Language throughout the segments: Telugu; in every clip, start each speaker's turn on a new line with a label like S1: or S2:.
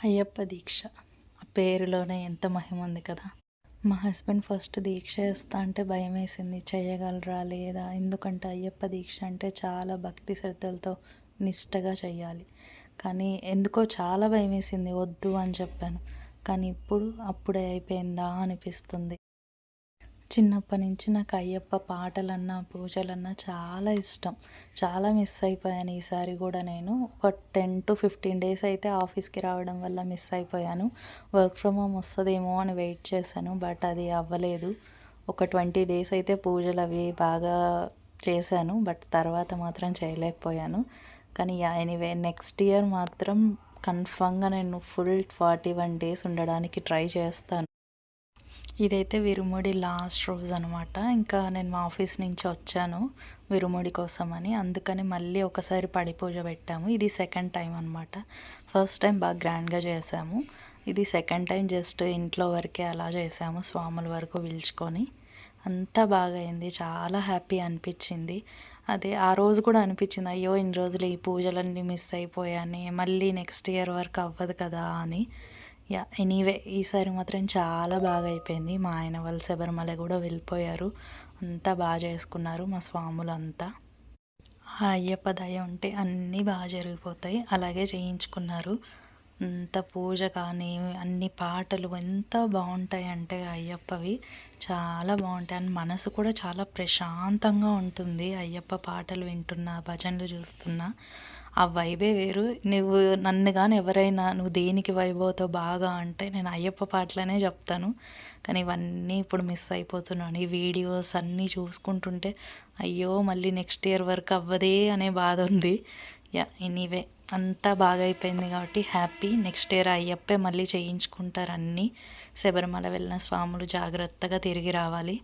S1: అయ్యప్ప దీక్ష ఆ పేరులోనే ఎంత మహిమ ఉంది కదా. మా హస్బెండ్ ఫస్ట్ దీక్ష చేస్తా అంటే భయం వేసింది, చేయగలరా లేదా, ఎందుకంటే అయ్యప్ప దీక్ష అంటే చాలా భక్తి శ్రద్ధలతో నిష్టగా చేయాలి. కానీ ఎందుకో చాలా భయం వేసింది, వద్దు అని చెప్పాను. కానీ ఇప్పుడు అప్పుడే అయిపోయిందా అనిపిస్తుంది. చిన్నప్పటి నుంచి నాకు అయ్యప్ప పాటలన్నా పూజలన్నా చాలా ఇష్టం. చాలా మిస్ అయిపోయాను ఈసారి కూడా. నేను ఒక 10 to 15 డేస్ అయితే ఆఫీస్కి రావడం వల్ల మిస్ అయిపోయాను. వర్క్ ఫ్రమ్ హోమ్ వస్తుందేమో అని వెయిట్ చేశాను, బట్ అది అవ్వలేదు. ఒక 20 డేస్ అయితే పూజలు అవి బాగా చేశాను, బట్ తర్వాత మాత్రం చేయలేకపోయాను. కానీ ఎనీవే నెక్స్ట్ ఇయర్ మాత్రం కన్ఫామ్గా నేను ఫుల్ 41 డేస్ ఉండడానికి ట్రై చేస్తాను. ఇదైతే విరుముడి లాస్ట్ రోజు అనమాట. ఇంకా నేను మా ఆఫీస్ నుంచి వచ్చాను విరుముడి కోసమని, అందుకని మళ్ళీ ఒకసారి పడి పూజ పెట్టాము. ఇది సెకండ్ టైం అనమాట. ఫస్ట్ టైం బాగా గ్రాండ్గా చేసాము. ఇది సెకండ్ టైం జస్ట్ ఇంట్లో వరకే అలా చేసాము, స్వాముల వరకు పిలుచుకొని. అంతా బాగా అయింది, చాలా హ్యాపీ అనిపించింది. అదే ఆ రోజు కూడా అనిపించింది, అయ్యో ఇన్ని రోజులు ఈ పూజలన్నీ మిస్ అయిపోయాను, మళ్ళీ నెక్స్ట్ ఇయర్ వరకు అవ్వదు కదా అని. ఎనీవే ఈసారి మాత్రం చాలా బాగా అయిపోయింది. మా ఆయన వాళ్ళు శబరిమల కూడా వెళ్ళిపోయారు. అంతా బాగా చేసుకున్నారు మా స్వాములంతా. ఆ అయ్యప్ప దయ ఉంటే అన్నీ బాగా జరిగిపోతాయి. అలాగే చేయించుకున్నారు. అంత పూజ కానీ అన్ని పాటలు ఎంత బాగుంటాయంటే అయ్యప్పవి చాలా బాగుంటాయి. అండ్ మనసు కూడా చాలా ప్రశాంతంగా ఉంటుంది అయ్యప్ప పాటలు వింటున్నా, భజనలు చూస్తున్నా. ఆ వైబే వేరు. నువ్వు నన్ను కానీ ఎవరైనా నువ్వు దేనికి వైబ్ అవుతావు బాగా అంటే నేను అయ్యప్ప పాటలనే చెప్తాను. కానీ ఇవన్నీ ఇప్పుడు మిస్ అయిపోతున్నాను. ఈ వీడియోస్ అన్నీ చూసుకుంటుంటే అయ్యో మళ్ళీ నెక్స్ట్ ఇయర్ వరకు అవ్వదే అనే బాధ ఉంది. ఎనీవే అంతా బాగా అయిపోయింది కాబట్టి హ్యాపీ. నెక్స్ట్ ఇయర్ అయ్యప్పే మళ్ళీ చేయించుకుంటారు అన్నీ. శబరిమల వెళ్ళిన స్వాములు జాగ్రత్తగా తిరిగి రావాలి.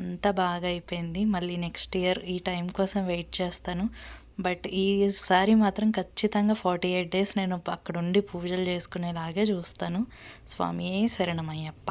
S1: అంతా బాగా అయిపోయింది. మళ్ళీ నెక్స్ట్ ఇయర్ ఈ టైం కోసం వెయిట్ చేస్తాను. బట్ ఈసారి మాత్రం ఖచ్చితంగా 48 డేస్ నేను అక్కడ ఉండి పూజలు చేసుకునేలాగే చూస్తాను. స్వామియే శరణమయ్యప్ప.